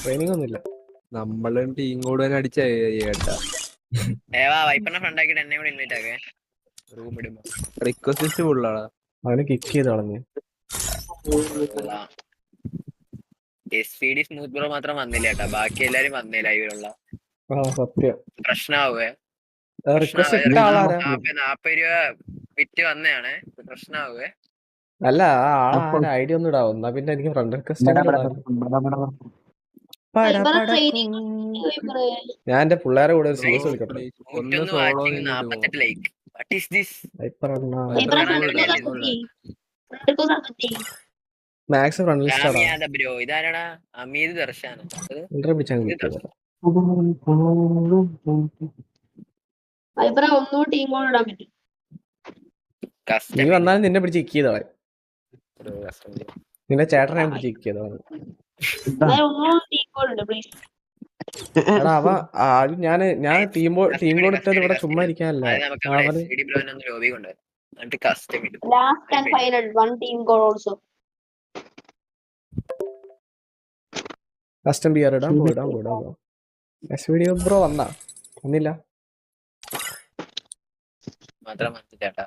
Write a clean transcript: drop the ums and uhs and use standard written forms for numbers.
Training ഒന്നുമില്ല. നമ്മളും team കൂടുതൽ അടിച്ച കേട്ടാ റിക്വസ്റ്റ് ഫുള്ളാണ്. അവന് കിക്ക് ചെയ്ത് കളഞ്ഞു. സ്മൂത്ത് ബ്രോ മാത്രം വന്നില്ല കേട്ടാ, ബാക്കി എല്ലാരും വന്നേ ലൈവിലുള്ള. സത്യം പ്രശ്നാവേ. റിക്വസ്റ്റ് ഇട്ട ആളാരാ? 40 രൂപ വിറ്റ് വന്നതാണ്, പ്രശ്നാവേ. അല്ല ആ ആളെ ഐഡിയ ഒന്നും ഇടാവും. എന്നാ പിന്നെ എനിക്ക് ഫ്രണ്ട് റിക്വസ്റ്റ് ഞാൻ എന്റെ പിള്ളേരെ കൂടെ ഒരു സീരീസ് കളിക്കട്ടെ. മാക്സ് ഫ്രണ്ട് ലിസ്റ്റ് ബ്രോ ഇതാരാടാ? അമീത് ദർശാണ്. നീ വന്നാലും നിന്നെ പിടിച്ച് കിക്ക് ചെയ്തവൻ. നിന്റെ ചേട്ടനെ പിടിച്ച് കിക്ക് ചെയ്തവൻ. ഞാൻ ടീം ബോർഡ് ഇട്ടത് ഇവിടെ ചുമ്മാ ഇരിക്കാനല്ല. കസ്റ്റം ബിയർ ഇടാൻ പോയിടാൻ എസ് വീഡിയോ ബ്രോ വന്നില്ല. മാത്രം ചേട്ടാ